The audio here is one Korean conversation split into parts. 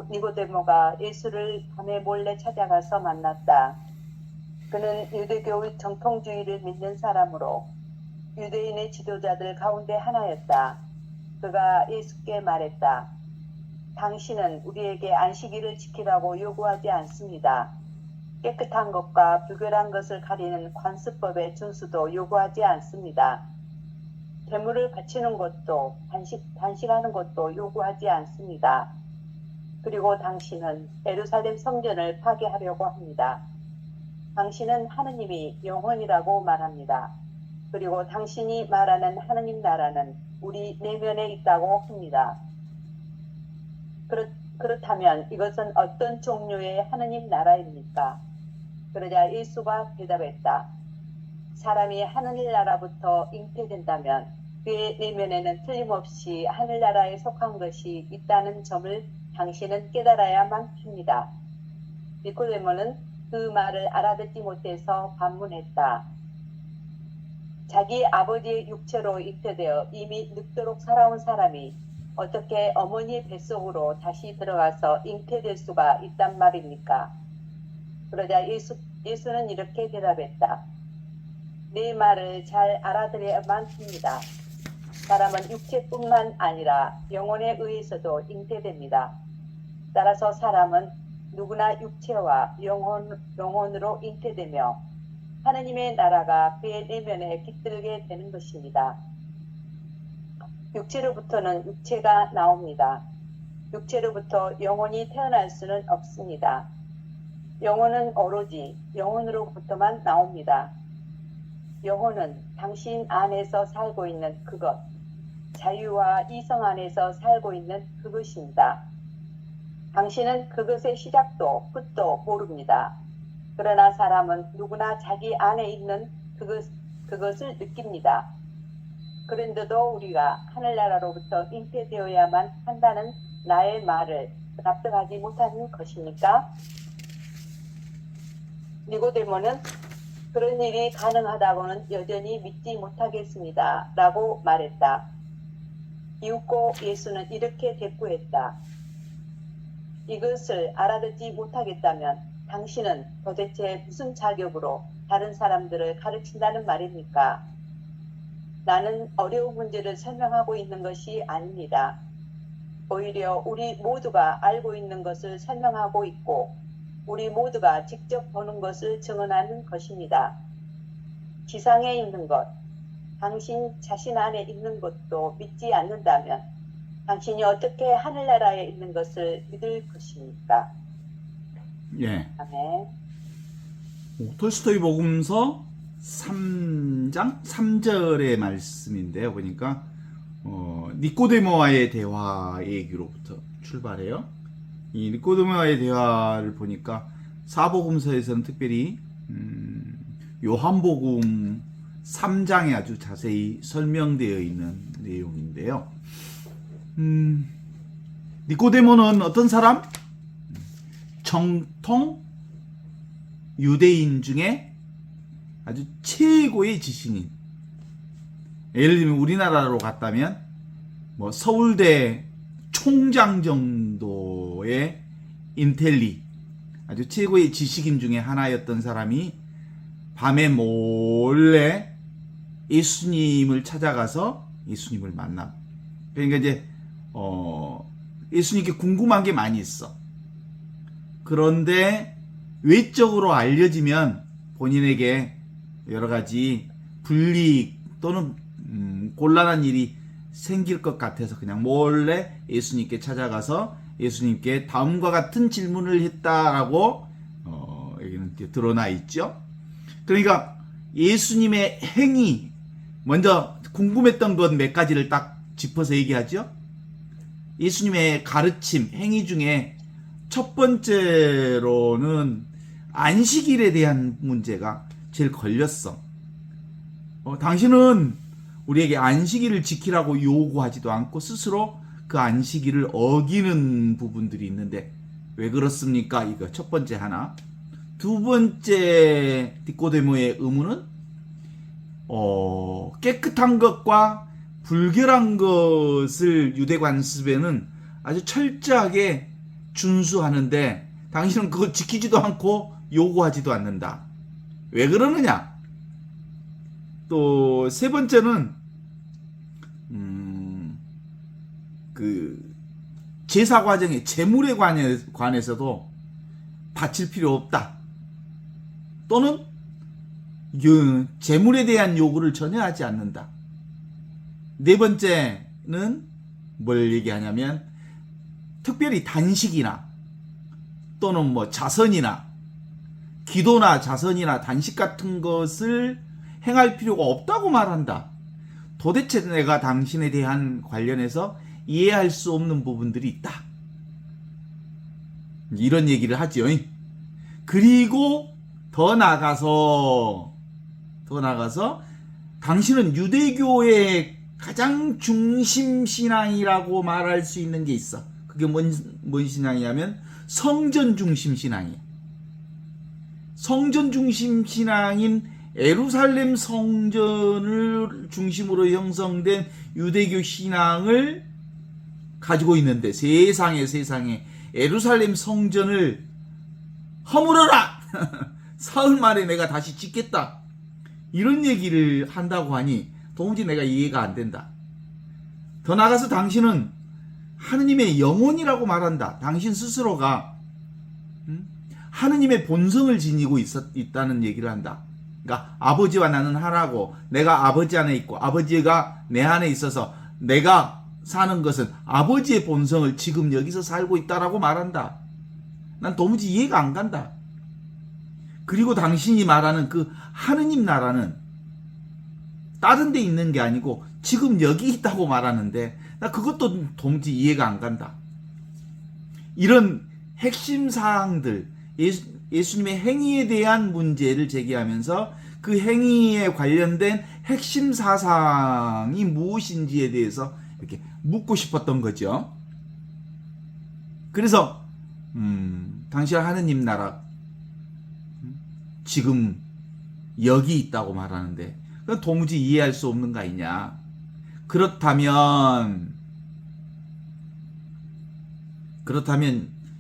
후 니고데모가 예수를 밤에 몰래 찾아가서 만났다. 그는 유대교의 정통주의를 믿는 사람으로 유대인의 지도자들 가운데 하나였다. 그가 예수께 말했다. 당신은 우리에게 안식일을 지키라고 요구하지 않습니다. 깨끗한 것과 불결한 것을 가리는 관습법의 준수도 요구하지 않습니다. 제물을 바치는 것도 단식하는 것도 요구하지 않습니다. 그리고 당신은 예루살렘 성전을 파괴하려고 합니다. 당신은 하느님이 영혼이라고 말합니다. 그리고 당신이 말하는 하느님 나라는 우리 내면에 있다고 합니다. 그렇다면 이것은 어떤 종류의 하느님 나라입니까? 그러자 예수가 대답했다. 사람이 하늘나라부터 잉태된다면 그의 내면에는 틀림없이 하늘나라에 속한 것이 있다는 점을 당신은 깨달아야만 합니다. 니고데모는 그 말을 알아듣지 못해서 반문했다. 자기 아버지의 육체로 잉태되어 이미 늙도록 살아온 사람이 어떻게 어머니의 뱃속으로 다시 들어가서 잉태될 수가 있단 말입니까? 그러자 예수는 이렇게 대답했다. 내 말을 잘 알아들어야만 합니다. 사람은 육체뿐만 아니라 영혼에 의해서도 잉태됩니다. 따라서 사람은 누구나 육체와 영혼으로 잉태되며 하느님의 나라가 그의 내면에 깃들게 되는 것입니다. 육체로부터는 육체가 나옵니다. 육체로부터 영혼이 태어날 수는 없습니다. 영혼은 오로지 영혼으로부터만 나옵니다. 영혼은 당신 안에서 살고 있는 그것, 자유와 이성 안에서 살고 있는 그것입니다. 당신은 그것의 시작도 끝도 모릅니다. 그러나 사람은 누구나 자기 안에 있는 그것을 느낍니다. 그런데도 우리가 하늘나라로부터 잉태되어야만 한다는 나의 말을 납득하지 못하는 것입니까? 니고데모는 그런 일이 가능하다고는 여전히 믿지 못하겠습니다. 라고 말했다. 이윽고 예수는 이렇게 대꾸했다. 이것을 알아듣지 못하겠다면 당신은 도대체 무슨 자격으로 다른 사람들을 가르친다는 말입니까? 나는 어려운 문제를 설명하고 있는 것이 아닙니다. 오히려 우리 모두가 알고 있는 것을 설명하고 있고 우리 모두가 직접 보는 것을 증언하는 것입니다. 지상에 있는 것, 당신 자신 안에 있는 것도 믿지 않는다면 당신이 어떻게 하늘나라에 있는 것을 믿을 것입니까? 예. 아멘. 톨스토이 복음서 3장 3절의 말씀인데요. 보니까 니꼬데모와의 대화 얘기로부터 출발해요. 이 니꼬데모와의 대화를 보니까 사복음서에서는 특별히 요한복음 3장에 아주 자세히 설명되어 있는 내용인데요. 니꼬데모는 어떤 사람? 정통 유대인 중에 아주 최고의 지신인. 예를 들면 우리나라로 갔다면 뭐 서울대 총장 정도의 인텔리, 아주 최고의 지식인 중에 하나였던 사람이 밤에 몰래 예수님을 찾아가서 예수님을 만남. 그러니까 이제 예수님께 궁금한 게 많이 있어. 그런데 외적으로 알려지면 본인에게 여러 가지 불이익 또는 곤란한 일이 생길 것 같아서 그냥 몰래 예수님께 찾아가서 예수님께 다음과 같은 질문을 했다라고 여기는 드러나 있죠. 그러니까 예수님의 행위, 먼저 궁금했던 것 몇 가지를 딱 짚어서 얘기하죠. 예수님의 가르침, 행위 중에 첫 번째로는 안식일에 대한 문제가 제일 걸렸어. 당신은 우리에게 안식일을 지키라고 요구하지도 않고 스스로 그 안식일을 어기는 부분들이 있는데 왜 그렇습니까? 이거 첫 번째 하나. 두 번째 니꼬데모의 의문은 깨끗한 것과 불결한 것을 유대 관습에는 아주 철저하게 준수하는데 당신은 그걸 지키지도 않고 요구하지도 않는다. 왜 그러느냐? 또 세 번째는 그 제사 과정에 재물에 관해서도 바칠 필요 없다. 또는 재물에 대한 요구를 전혀 하지 않는다. 네 번째는 뭘 얘기하냐면 특별히 단식이나 또는 뭐 자선이나 기도나 자선이나 단식 같은 것을 행할 필요가 없다고 말한다. 도대체 내가 당신에 대한 관련해서 이해할 수 없는 부분들이 있다. 이런 얘기를 하죠. 그리고 더 나가서 당신은 유대교의 가장 중심 신앙이라고 말할 수 있는 게 있어. 그게 뭔 신앙이냐면 성전 중심 신앙이야. 성전 중심 신앙인 예루살렘 성전을 중심으로 형성된 유대교 신앙을 가지고 있는데 세상에 예루살렘 성전을 허물어라! 사흘 만에 내가 다시 짓겠다. 이런 얘기를 한다고 하니 도무지 내가 이해가 안 된다. 더 나아가서 당신은 하느님의 영혼이라고 말한다. 당신 스스로가 하느님의 본성을 지니고 있다는 얘기를 한다. 그러니까 아버지와 나는 하나고 내가 아버지 안에 있고 아버지가 내 안에 있어서 내가 사는 것은 아버지의 본성을 지금 여기서 살고 있다라고 말한다. 난 도무지 이해가 안 간다. 그리고 당신이 말하는 그 하느님 나라는 다른 데 있는 게 아니고 지금 여기 있다고 말하는데 나 그것도 도무지 이해가 안 간다. 이런 핵심 사항들, 예수님의 행위에 대한 문제를 제기하면서 그 행위에 관련된 핵심 사상이 무엇인지에 대해서 이렇게 묻고 싶었던 거죠. 그래서 당신 하느님 나라 지금 여기 있다고 말하는데 그건 도무지 이해할 수 없는 거 아니냐. 그렇다면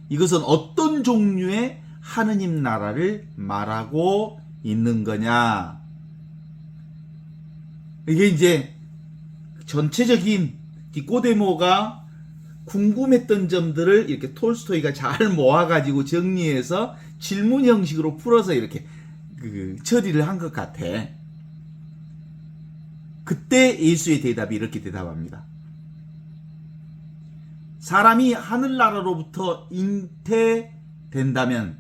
이것은 어떤 종류의 하느님 나라를 말하고 있는 거냐. 이게 이제 전체적인 니꼬데모가 궁금했던 점들을 이렇게 톨스토이가 잘 모아가지고 정리해서 질문 형식으로 풀어서 이렇게 처리를 한 것 같아. 그때 예수의 대답이 이렇게 대답합니다. 사람이 하늘나라로부터 잉태된다면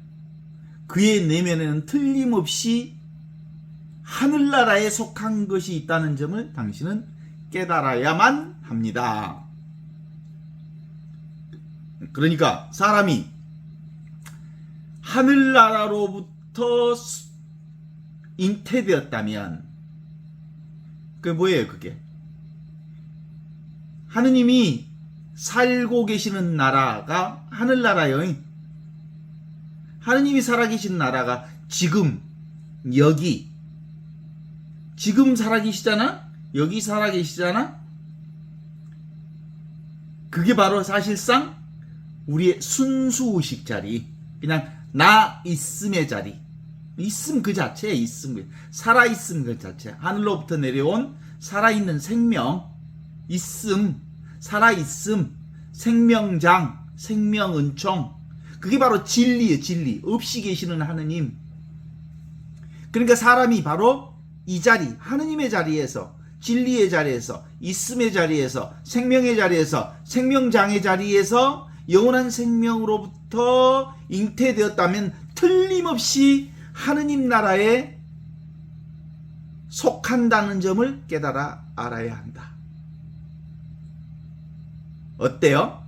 그의 내면에는 틀림없이 하늘나라에 속한 것이 있다는 점을 당신은 깨달아야만 합니다. 그러니까 사람이 하늘나라로부터 잉태되었다면 그게 뭐예요? 그게 하느님이 살고 계시는 나라가 하늘나라요. 하느님이 살아계신 나라가 지금 여기 지금 살아계시잖아? 여기 살아계시잖아? 그게 바로 사실상 우리의 순수의식 자리, 그냥 나 있음의 자리, 있음 그 자체에 있음, 살아있음 그 자체, 하늘로부터 내려온 살아있는 생명, 있음, 살아있음, 생명장, 생명은총, 그게 바로 진리예요. 진리. 없이 계시는 하느님. 그러니까 사람이 바로 이 자리, 하느님의 자리에서, 진리의 자리에서, 있음의 자리에서, 생명의 자리에서, 생명장의 자리에서 영원한 생명으로부터 잉태되었다면 틀림없이 하느님 나라에 속한다는 점을 깨달아 알아야 한다. 어때요?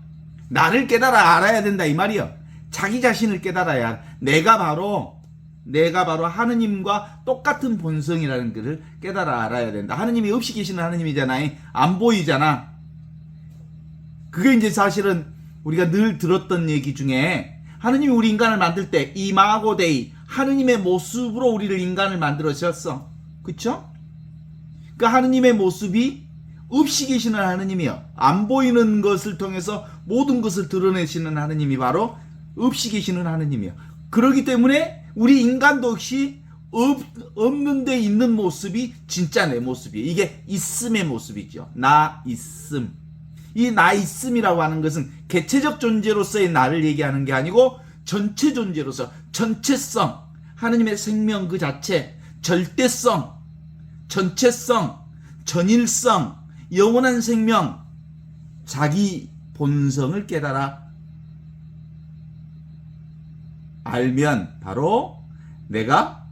나를 깨달아 알아야 된다 이 말이요. 자기 자신을 깨달아야 내가 바로 하느님과 똑같은 본성이라는 것을 깨달아 알아야 된다. 하느님이 없이 계시는 하느님이잖아요. 안 보이잖아. 그게 이제 사실은 우리가 늘 들었던 얘기 중에 하느님이 우리 인간을 만들 때 이마고 데이 하느님의 모습으로 우리를 인간을 만들어주셨어. 그쵸? 그 하느님의 모습이 없이 계시는 하느님이요. 안 보이는 것을 통해서 모든 것을 드러내시는 하느님이 바로 없이 계시는 하느님이요. 그렇기 때문에 우리 인간도 역시 없는 데 있는 모습이 진짜 내 모습이에요. 이게 있음의 모습이죠. 나 있음. 이 나 있음이라고 하는 것은 개체적 존재로서의 나를 얘기하는 게 아니고 전체 존재로서 전체성, 하느님의 생명 그 자체, 절대성, 전체성, 전일성, 영원한 생명, 자기 본성을 깨달아 알면 바로 내가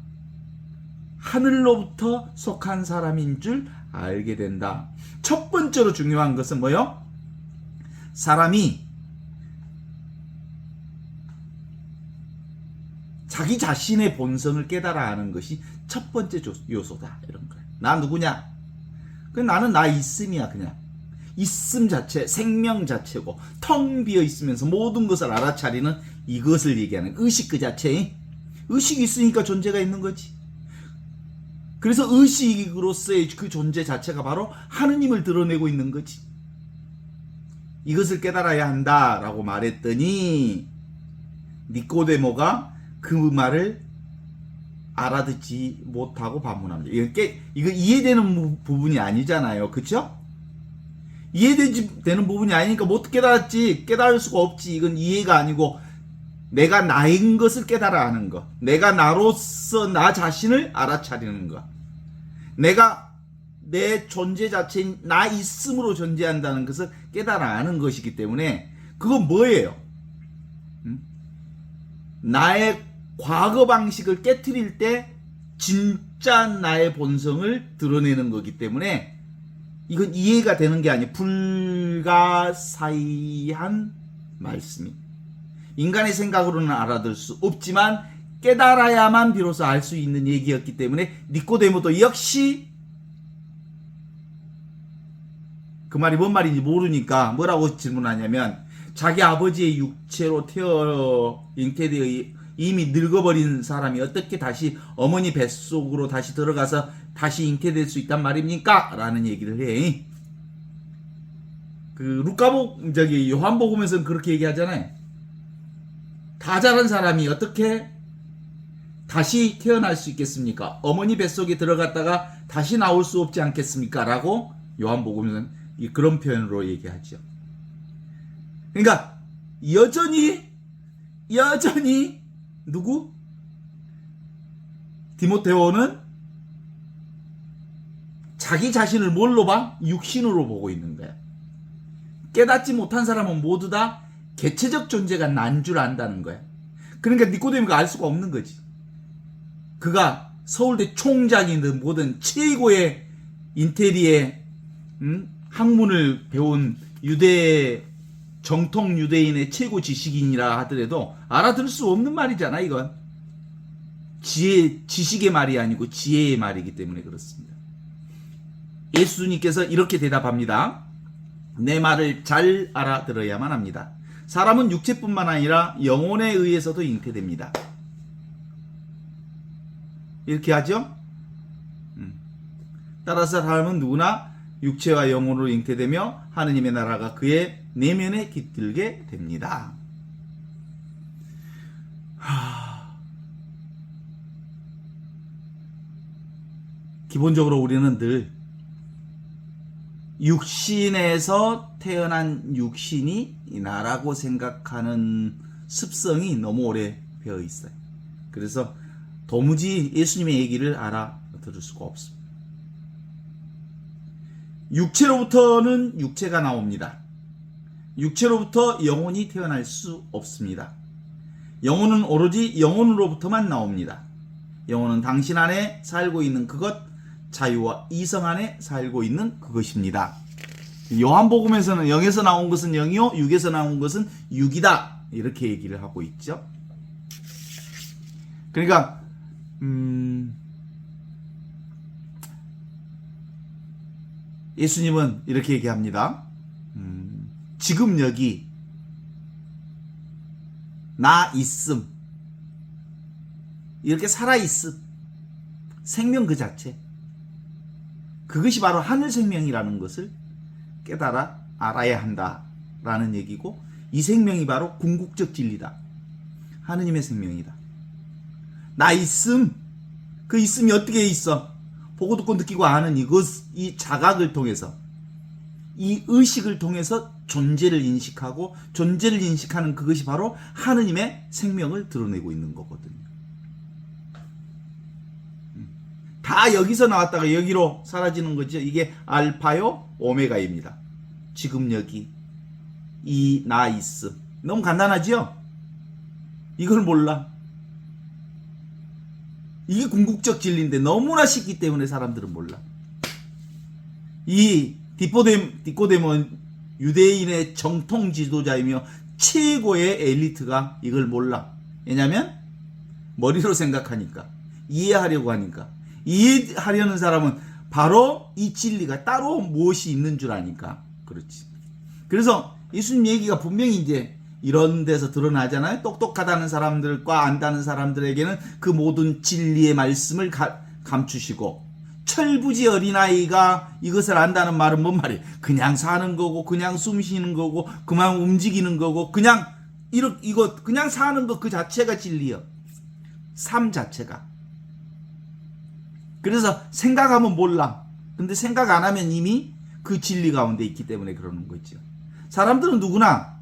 하늘로부터 속한 사람인 줄 알게 된다. 첫 번째로 중요한 것은 뭐요? 사람이 자기 자신의 본성을 깨달아 아는 것이 첫 번째 요소다. 이런 거야. 나 누구냐? 나는 나 있음이야. 그냥 있음 자체, 생명 자체고 텅 비어 있으면서 모든 것을 알아차리는 이것을 얘기하는 의식 그 자체. 의식이 있으니까 존재가 있는 거지. 그래서 의식으로서의 그 존재 자체가 바로 하느님을 드러내고 있는 거지. 이것을 깨달아야 한다라고 말했더니 니꼬데모가 그 말을 알아듣지 못하고 반문합니다. 이거 이해되는 부분이 아니잖아요. 그쵸? 이해되는 부분이 아니니까 못 깨달았지. 깨달을 수가 없지. 이건 이해가 아니고 내가 나인 것을 깨달아 하는 것. 내가 나로서 나 자신을 알아차리는 것. 내가 내 존재 자체인 나 있음으로 존재한다는 것을 깨달아 아는 것이기 때문에 그건 뭐예요? 나의 과거 방식을 깨트릴 때 진짜 나의 본성을 드러내는 거기 때문에 이건 이해가 되는 게 아니에요. 불가사의한 말씀이. 인간의 생각으로는 알아들 수 없지만 깨달아야만 비로소 알 수 있는 얘기였기 때문에 니꼬데모도 역시 그 말이 뭔 말인지 모르니까 뭐라고 질문하냐면 자기 아버지의 육체로 잉태되어 이미 늙어버린 사람이 어떻게 다시 어머니 뱃속으로 다시 들어가서 다시 잉태될 수 있단 말입니까? 라는 얘기를 해. 그 요한복음에서는 그렇게 얘기하잖아요. 다 자란 사람이 어떻게 다시 태어날 수 있겠습니까? 어머니 뱃속에 들어갔다가 다시 나올 수 없지 않겠습니까? 라고 요한복음에서는 그런 표현으로 얘기하죠. 그러니까 여전히 누구? 디모데오는 자기 자신을 뭘로 봐? 육신으로 보고 있는 거야. 깨닫지 못한 사람은 모두 다 개체적 존재가 난 줄 안다는 거야. 그러니까 니코데모가 알 수가 없는 거지. 그가 서울대 총장이든 뭐든 최고의 인테리에 학문을 배운 정통 유대인의 최고 지식인이라 하더라도 알아들을 수 없는 말이잖아. 이건 지식의 말이 아니고 지혜의 말이기 때문에 그렇습니다. 예수님께서 이렇게 대답합니다. 내 말을 잘 알아들어야만 합니다. 사람은 육체뿐만 아니라 영혼에 의해서도 잉태됩니다. 이렇게 하죠? 따라서 사람은 누구나 육체와 영혼으로 잉태되며 하느님의 나라가 그의 내면에 깃들게 됩니다. 기본적으로 우리는 늘 육신에서 태어난 육신이 나라고 생각하는 습성이 너무 오래 배어 있어요. 그래서 도무지 예수님의 얘기를 알아들을 수가 없습니다. 육체로부터는 육체가 나옵니다. 육체로부터 영혼이 태어날 수 없습니다. 영혼은 오로지 영혼으로부터만 나옵니다. 영혼은 당신 안에 살고 있는 그것, 자유와 이성 안에 살고 있는 그것입니다. 요한복음에서는 영에서 나온 것은 영이요 육에서 나온 것은 육이다 이렇게 얘기를 하고 있죠. 그러니까 예수님은 이렇게 얘기합니다. 지금 여기 나 있음, 이렇게 살아있음, 생명 그 자체, 그것이 바로 하늘 생명이라는 것을 깨달아 알아야 한다라는 얘기고, 이 생명이 바로 궁극적 진리다. 하느님의 생명이다. 나 있음. 그 있음이 어떻게 있어? 보고 듣고 느끼고 아는 이 자각을 통해서, 이 의식을 통해서 존재를 인식하고, 존재를 인식하는 그것이 바로 하느님의 생명을 드러내고 있는 거거든요. 다 여기서 나왔다가 여기로 사라지는 거죠. 이게 알파요 오메가입니다. 지금 여기 이 나 있음. 너무 간단하죠? 이걸 몰라. 이게 궁극적 진리인데 너무나 쉽기 때문에 사람들은 몰라. 이 니코데모는 유대인의 정통 지도자이며 최고의 엘리트가 이걸 몰라. 왜냐면 머리로 생각하니까, 이해하려고 하니까. 이해하려는 사람은 바로 이 진리가 따로 무엇이 있는 줄 아니까. 그렇지. 그래서 예수님 얘기가 분명히 이제 이런 데서 드러나잖아요. 똑똑하다는 사람들과 안다는 사람들에게는 그 모든 진리의 말씀을 감추시고, 철부지 어린아이가 이것을 안다는 말은 뭔 말이에요? 그냥 사는 거고, 그냥 숨 쉬는 거고, 그만 움직이는 거고, 그냥 이거 그냥 사는 거 그 자체가 진리요. 삶 자체가. 그래서 생각하면 몰라. 근데 생각 안 하면 이미 그 진리 가운데 있기 때문에 그러는 거죠. 사람들은 누구나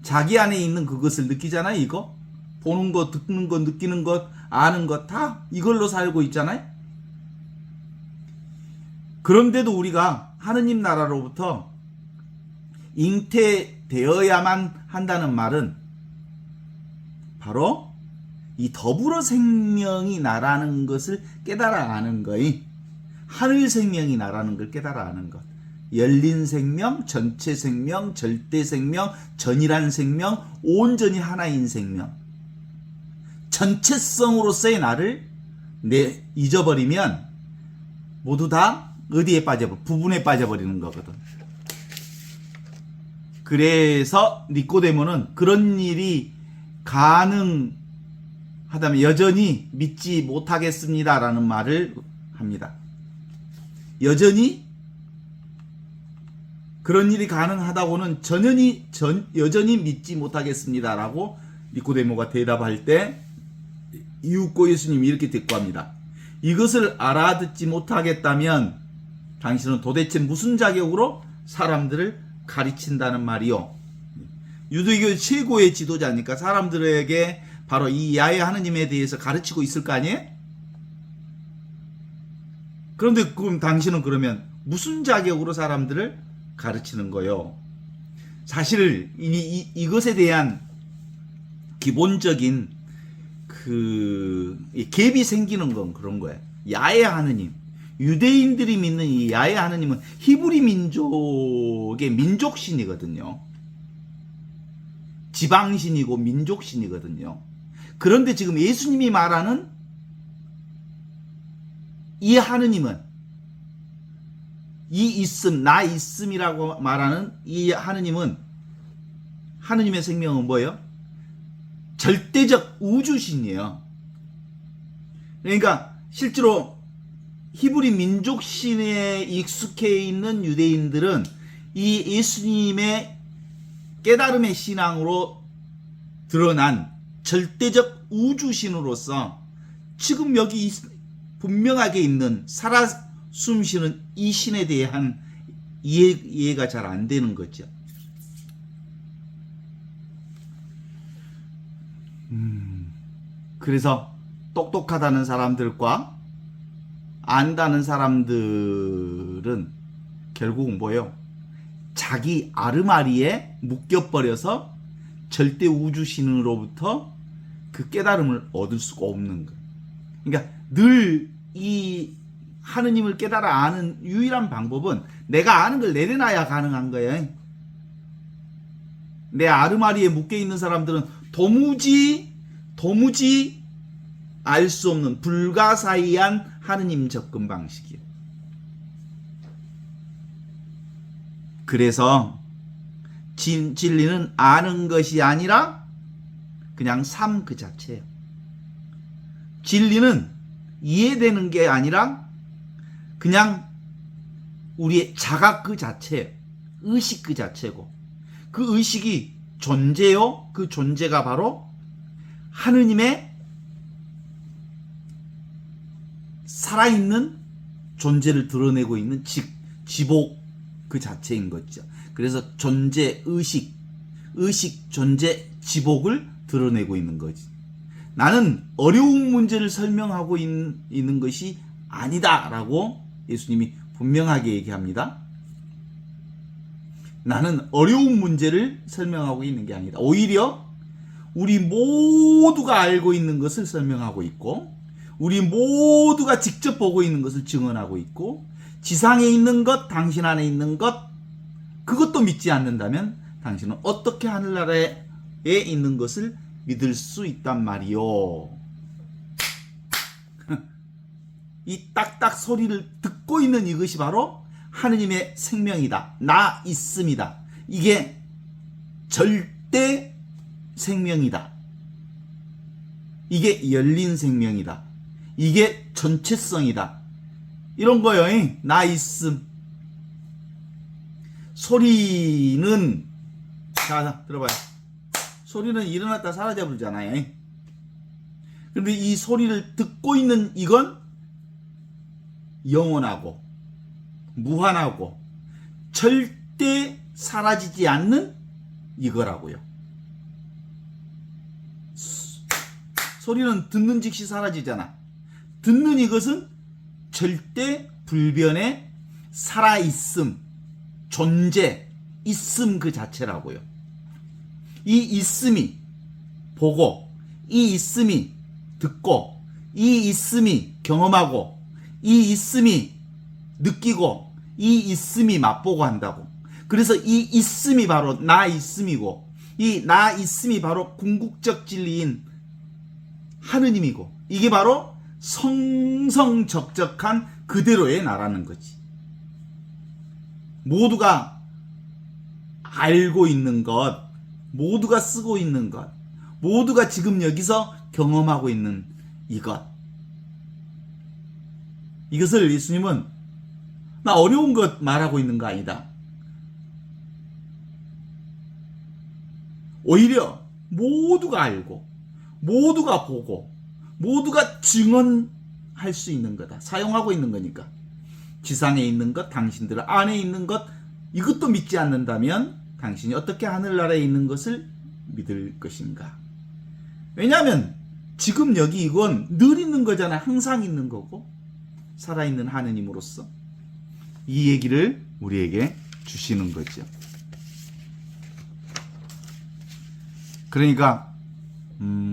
자기 안에 있는 그것을 느끼잖아요. 이거 보는 것, 듣는 것, 느끼는 것, 아는 것 다 이걸로 살고 있잖아요. 그런데도 우리가 하느님 나라로부터 잉태되어야만 한다는 말은 바로 이 더불어 생명이 나라는 것을 깨달아 아는 거이. 하늘 생명이 나라는 걸 깨달아 아는 것. 열린 생명, 전체 생명, 절대 생명, 전이란 생명, 온전히 하나인 생명. 전체성으로서의 나를 잊어버리면 모두 다 어디에 부분에 빠져버리는 거거든. 그래서 니코데모는 그런 일이 가능하다면 여전히 믿지 못하겠습니다라는 말을 합니다. 여전히 그런 일이 가능하다고는 여전히 믿지 못하겠습니다라고 니코데모가 대답할 때 이윽고 예수님이 이렇게 대꾸합니다. 이것을 알아듣지 못하겠다면 당신은 도대체 무슨 자격으로 사람들을 가르친다는 말이요? 유대교 최고의 지도자니까 사람들에게 바로 이 야훼 하느님에 대해서 가르치고 있을 거 아니에요? 그런데 그럼 당신은 그러면 무슨 자격으로 사람들을 가르치는 거요? 사실 이것에 대한 기본적인 갭이 생기는 건 그런 거예요. 야훼 하느님, 유대인들이 믿는 이 야훼 하느님은 히브리 민족의 민족신이거든요. 지방신이고 민족신이거든요. 그런데 지금 예수님이 말하는 이 하느님은, 이 있음, 나 있음이라고 말하는 이 하느님은, 하느님의 생명은 뭐예요? 절대적 우주신이에요. 그러니까 실제로 히브리 민족신에 익숙해 있는 유대인들은 이 예수님의 깨달음의 신앙으로 드러난 절대적 우주신으로서 지금 여기 분명하게 있는 살아 숨쉬는 이 신에 대한 이해가 잘 안 되는 거죠. 그래서 똑똑하다는 사람들과 안다는 사람들은 결국은 뭐예요? 자기 아르마리에 묶여버려서 절대 우주신으로부터 그 깨달음을 얻을 수가 없는 거예요. 그러니까 늘 이 하느님을 깨달아 아는 유일한 방법은 내가 아는 걸 내려놔야 가능한 거예요. 내 아르마리에 묶여있는 사람들은 도무지 알 수 없는 불가사의한 하느님 접근 방식이에요. 그래서 진리는 아는 것이 아니라 그냥 삶 그 자체예요. 진리는 이해되는 게 아니라 그냥 우리의 자각 그 자체예요. 의식 그 자체고, 그 의식이 존재요. 그 존재가 바로 하느님의 살아있는 존재를 드러내고 있는 지복 그 자체인 거죠. 그래서 존재, 의식, 존재, 지복을 드러내고 있는 거지. 나는 어려운 문제를 설명하고 있는 것이 아니다라고 예수님이 분명하게 얘기합니다. 나는 어려운 문제를 설명하고 있는 게 아니다. 오히려 우리 모두가 알고 있는 것을 설명하고 있고, 우리 모두가 직접 보고 있는 것을 증언하고 있고, 지상에 있는 것, 당신 안에 있는 것, 그것도 믿지 않는다면 당신은 어떻게 하늘나라에 있는 것을 믿을 수 있단 말이요. 이 딱딱 소리를 듣고 있는 이것이 바로 하느님의 생명이다. 나 있습니다. 이게 절대 생명이다. 이게 열린 생명이다. 이게 전체성이다. 이런 거요. 나 있음. 소리는, 자, 들어봐요. 소리는 일어났다 사라져 버리잖아요. 그런데 이 소리를 듣고 있는 이건 영원하고 무한하고 절대 사라지지 않는 이거라고요. 소리는 듣는 즉시 사라지잖아. 듣는 이것은 절대 불변의 살아있음, 존재, 있음 그 자체라고요. 이 있음이 보고, 이 있음이 듣고, 이 있음이 경험하고, 이 있음이 느끼고, 이 있음이 맛보고 한다고. 그래서 이 있음이 바로 나 있음이고, 이 나 있음이 바로 궁극적 진리인 하느님이고, 이게 바로 성성적적한 그대로의 나라는 거지. 모두가 알고 있는 것, 모두가 쓰고 있는 것, 모두가 지금 여기서 경험하고 있는 이것. 이것을 예수님은 나 어려운 것 말하고 있는 거 아니다. 오히려 모두가 알고, 모두가 보고, 모두가 증언할 수 있는 거다. 사용하고 있는 거니까. 지상에 있는 것, 당신들 안에 있는 것, 이것도 믿지 않는다면 당신이 어떻게 하늘나라에 있는 것을 믿을 것인가? 왜냐하면 지금 여기 이건 늘 있는 거잖아. 항상 있는 거고, 살아있는 하느님으로서 이 얘기를 우리에게 주시는 거죠. 그러니까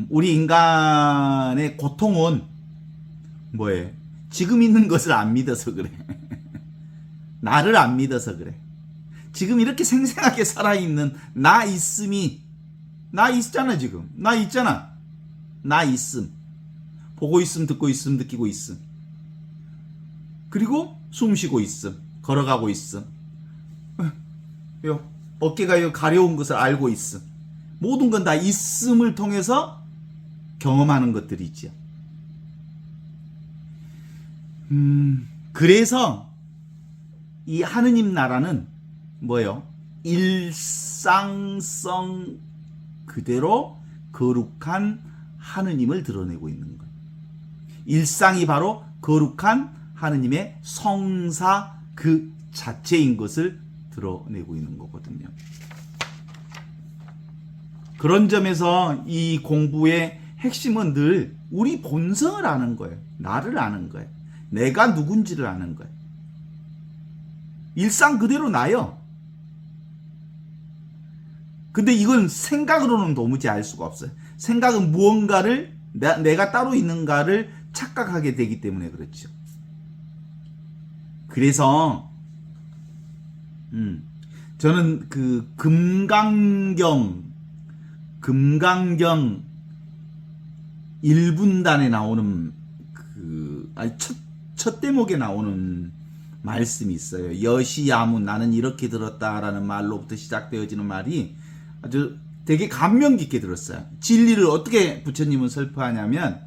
우리 인간의 고통은 뭐예요? 지금 있는 것을 안 믿어서 그래. 나를 안 믿어서 그래. 지금 이렇게 생생하게 살아있는 나 있음이, 나 있잖아. 지금 나 있잖아. 나 있음. 보고 있음, 듣고 있음, 느끼고 있음. 그리고 숨 쉬고 있음. 걸어가고 있음. 어깨가 가려운 것을 알고 있음. 모든 건 다 있음을 통해서 경험하는 것들이지요. 그래서 이 하느님 나라는 뭐예요? 일상성 그대로 거룩한 하느님을 드러내고 있는 거예요. 일상이 바로 거룩한 하느님의 성사 그 자체인 것을 드러내고 있는 거거든요. 그런 점에서 이 공부의 핵심은 늘 우리 본성을 아는 거예요. 나를 아는 거예요. 내가 누군지를 아는 거예요. 일상 그대로 나요. 근데 이건 생각으로는 도무지 알 수가 없어요. 생각은 무언가를 내가 따로 있는가를 착각하게 되기 때문에 그렇죠. 그래서 저는 그 금강경 1분단에 나오는 첫 대목에 나오는 말씀이 있어요. 여시야문, 나는 이렇게 들었다라는 말로부터 시작되어지는 말이 아주 되게 감명 깊게 들었어요. 진리를 어떻게 부처님은 설파하냐면,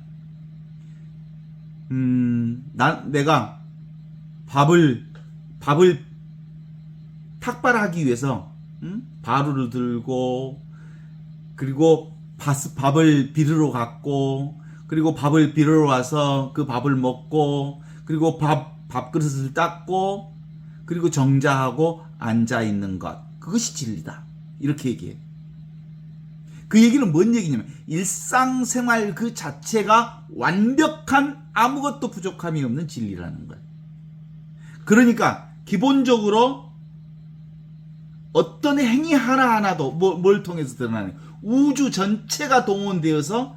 내가 밥을 탁발하기 위해서 바루를 들고 그리고 밥을 비르러 갔고 그리고 밥을 비르러 와서 그 밥을 먹고 그리고 밥그릇을 닦고 그리고 정자하고 앉아 있는 것, 그것이 진리다, 이렇게 얘기해요. 그 얘기는 뭔 얘기냐면 일상생활 그 자체가 완벽한 아무것도 부족함이 없는 진리라는 거예요. 그러니까 기본적으로 어떤 행위 하나하나도 뭘 통해서 드러나는, 우주 전체가 동원되어서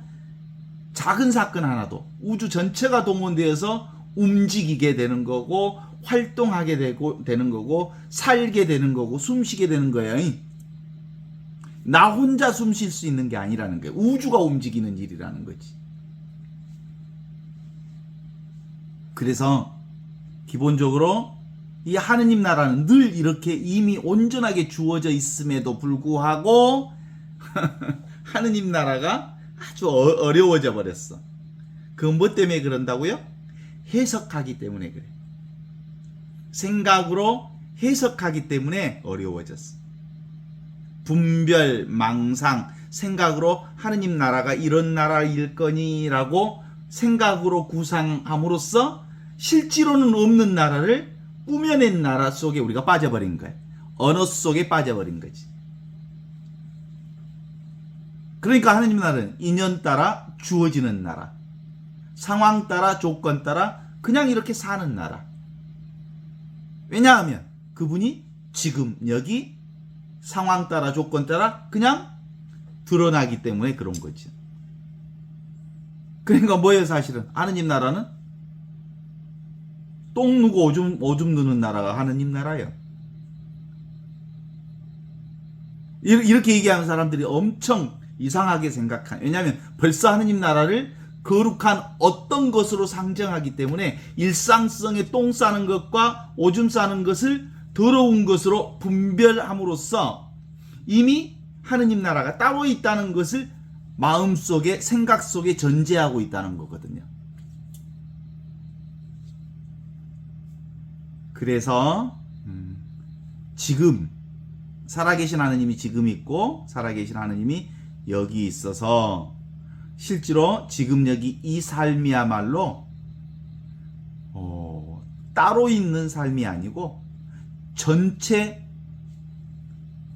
작은 사건 하나도 우주 전체가 동원되어서 움직이게 되는 거고 활동하게 되는 거고 살게 되는 거고 숨쉬게 되는 거예요. 나 혼자 숨 쉴 수 있는 게 아니라는 거예요. 우주가 움직이는 일이라는 거지. 그래서 기본적으로 이 하느님 나라는 늘 이렇게 이미 온전하게 주어져 있음에도 불구하고 하느님 나라가 아주 어려워져 버렸어. 그건 뭐 때문에 그런다고요? 해석하기 때문에 그래. 생각으로 해석하기 때문에 어려워졌어. 분별, 망상, 생각으로 하느님 나라가 이런 나라일 거니라고 생각으로 구상함으로써 실제로는 없는 나라를 꾸며낸 나라 속에 우리가 빠져버린 거예요. 언어 속에 빠져버린 거지. 그러니까 하느님 나라는 인연 따라 주어지는 나라, 상황 따라 조건 따라 그냥 이렇게 사는 나라. 왜냐하면 그분이 지금 여기 상황 따라 조건 따라 그냥 드러나기 때문에 그런 거지. 그러니까 뭐예요? 사실은 하느님 나라는 똥 누고 오줌 누는 나라가 하느님 나라예요. 이렇게 얘기하는 사람들이 엄청 이상하게 생각한, 왜냐하면 벌써 하느님 나라를 거룩한 어떤 것으로 상정하기 때문에 일상성에 똥 싸는 것과 오줌 싸는 것을 더러운 것으로 분별함으로써 이미 하느님 나라가 따로 있다는 것을 마음속에, 생각 속에 전제하고 있다는 거거든요. 그래서 지금 살아계신 하느님이 지금 있고 살아계신 하느님이 여기 있어서 실제로 지금 여기 이 삶이야말로 따로 있는 삶이 아니고 전체,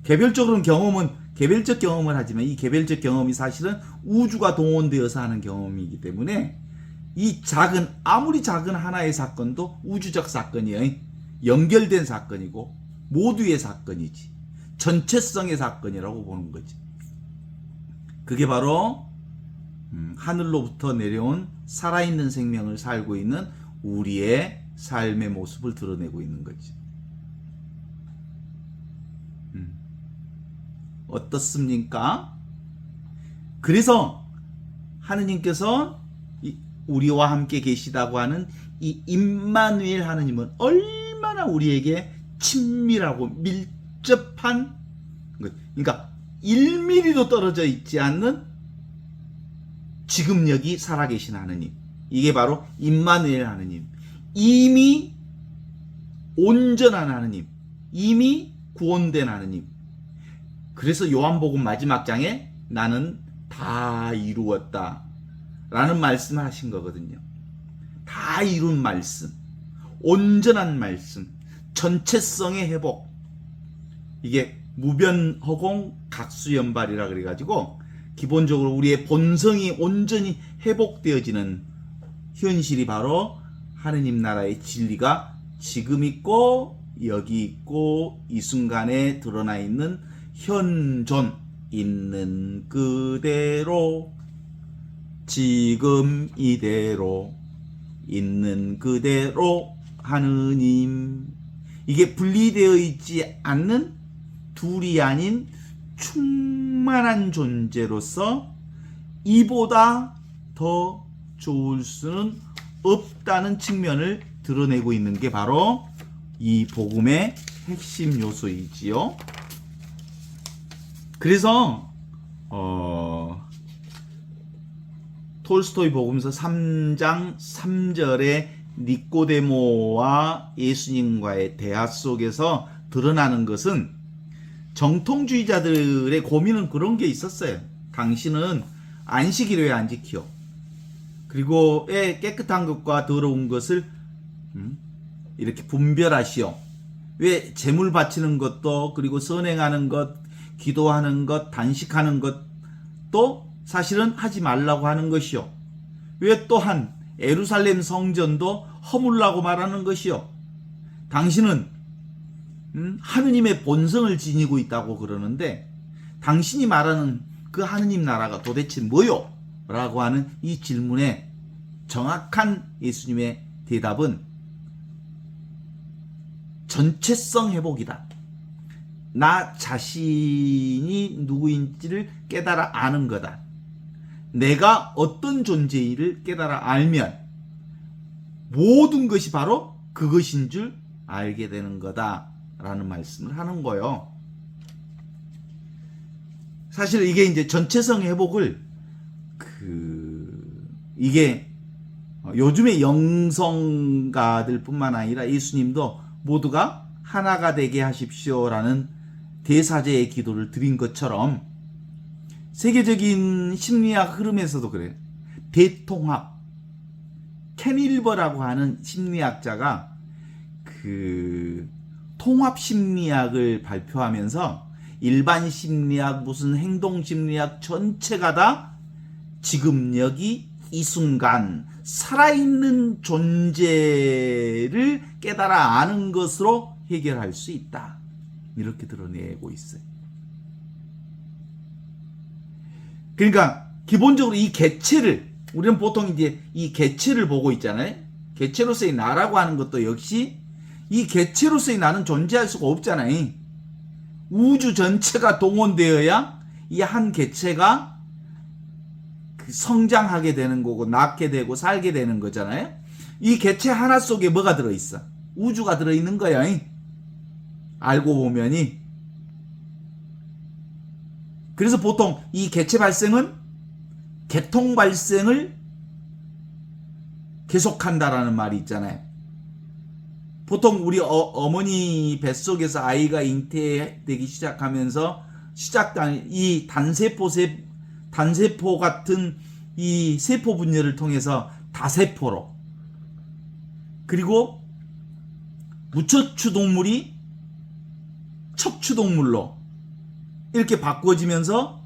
개별적으로는 경험은 개별적 경험을 하지만 이 개별적 경험이 사실은 우주가 동원되어서 하는 경험이기 때문에 이 아무리 작은 하나의 사건도 우주적 사건이에요. 연결된 사건이고 모두의 사건이지. 전체성의 사건이라고 보는 거지. 그게 바로 하늘로부터 내려온 살아있는 생명을 살고 있는 우리의 삶의 모습을 드러내고 있는 거지. 어떻습니까? 그래서 하느님께서 우리와 함께 계시다고 하는 이 임마누엘 하느님은 얼마나 우리에게 친밀하고 밀접한, 그러니까 1mm도 떨어져 있지 않는 지금 여기 살아계신 하느님, 이게 바로 임마누엘 하느님, 이미 온전한 하느님, 이미 구원된 하느님. 그래서 요한복음 마지막 장에 나는 다 이루었다 라는 말씀을 하신 거거든요. 다 이룬 말씀, 온전한 말씀, 전체성의 회복. 이게 무변허공 각수연발이라 그래가지고 기본적으로 우리의 본성이 온전히 회복되어지는 현실이 바로 하느님 나라의 진리가 지금 있고 여기 있고 이 순간에 드러나 있는 현존, 있는 그대로, 지금 이대로, 있는 그대로 하느님. 이게 분리되어 있지 않는, 둘이 아닌 충만한 존재로서 이보다 더 좋을 수는 없다는 측면을 드러내고 있는 게 바로 이 복음의 핵심 요소이지요. 그래서 톨스토이 복음서 3장 3절에 니꼬데모와 예수님과의 대화 속에서 드러나는 것은 정통주의자들의 고민은 그런 게 있었어요. 당신은 안식일을 왜 안 지켜? 그리고 왜 깨끗한 것과 더러운 것을 이렇게 분별하시오? 왜 제물 바치는 것도, 그리고 선행하는 것, 기도하는 것, 단식하는 것도 사실은 하지 말라고 하는 것이요? 왜 또한 예루살렘 성전도 허물라고 말하는 것이요? 당신은 하느님의 본성을 지니고 있다고 그러는데 당신이 말하는 그 하느님 나라가 도대체 뭐요? 라고 하는 이 질문에 정확한 예수님의 대답은 전체성 회복이다. 나 자신이 누구인지를 깨달아 아는 거다. 내가 어떤 존재인지를 깨달아 알면 모든 것이 바로 그것인 줄 알게 되는 거다 라는 말씀을 하는 거예요. 사실 이게 이제 전체성 회복을 이게 요즘의 영성가들 뿐만 아니라 예수님도 모두가 하나가 되게 하십시오라는 대사제의 기도를 드린 것처럼 세계적인 심리학 흐름에서도 그래요. 대통합. 케닐버라고 하는 심리학자가 통합 심리학을 발표하면서 일반 심리학, 무슨 행동 심리학 전체가 다 지금 여기 이 순간 살아있는 존재를 깨달아 아는 것으로 해결할 수 있다. 이렇게 드러내고 있어요. 그러니까 기본적으로 이 개체를, 우리는 보통 이제 이 개체를 보고 있잖아요. 개체로서의 나라고 하는 것도 역시 이 개체로서의 나는 존재할 수가 없잖아요. 우주 전체가 동원되어야 이 한 개체가 성장하게 되는 거고 낳게 되고 살게 되는 거잖아요. 이 개체 하나 속에 뭐가 들어있어? 우주가 들어있는 거야. 알고 보면이. 그래서 보통 이 개체 발생은 개통 발생을 계속한다라는 말이 있잖아요. 보통 우리 어머니 뱃속에서 아이가 잉태되기 시작하면서 시작된 이 단세포 같은 이 세포 분열을 통해서 다세포로, 그리고 무척추 동물이 척추 동물로 이렇게 바꿔지면서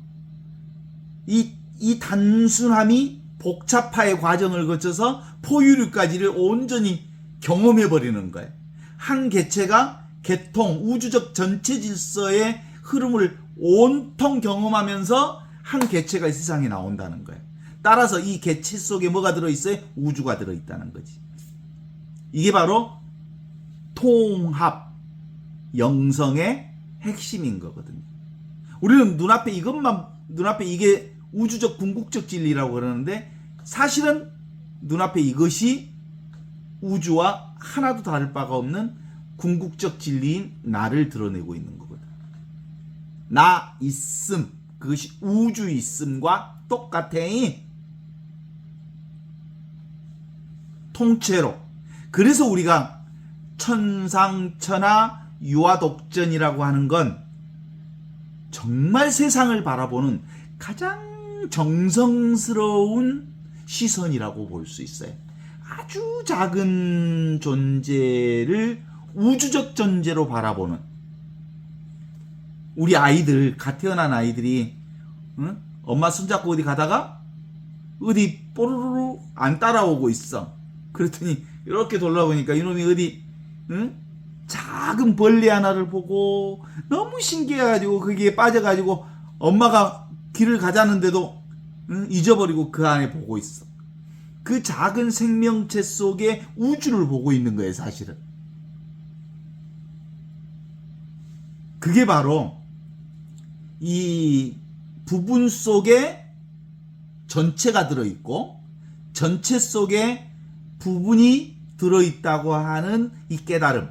이 단순함이 복잡화의 과정을 거쳐서 포유류까지를 온전히 경험해 버리는 거예요. 한 개체가 개통, 우주적 전체 질서의 흐름을 온통 경험하면서 한 개체가 이 세상에 나온다는 거예요. 따라서 이 개체 속에 뭐가 들어있어요? 우주가 들어있다는 거지. 이게 바로 통합, 영성의 핵심인 거거든요. 우리는 눈앞에 이게 우주적 궁극적 진리라고 그러는데 사실은 눈앞에 이것이 우주와 하나도 다를 바가 없는 궁극적 진리인 나를 드러내고 있는 거거든. 나 있음, 그것이 우주 있음과 똑같아. 통째로. 그래서 우리가 천상천하 유아독전이라고 하는 건 정말 세상을 바라보는 가장 정성스러운 시선이라고 볼 수 있어요. 아주 작은 존재를 우주적 존재로 바라보는, 우리 아이들, 갓 태어난 아이들이 엄마 손잡고 어디 가다가 어디 뽀로로 안 따라오고 있어. 그랬더니 이렇게 돌아보니까 이놈이 어디 작은 벌레 하나를 보고 너무 신기해가지고 거기에 빠져가지고 엄마가 길을 가자는데도 잊어버리고 그 안에 보고 있어. 그 작은 생명체 속에 우주를 보고 있는 거예요, 사실은. 그게 바로 이 부분 속에 전체가 들어있고 전체 속에 부분이 들어있다고 하는 이 깨달음.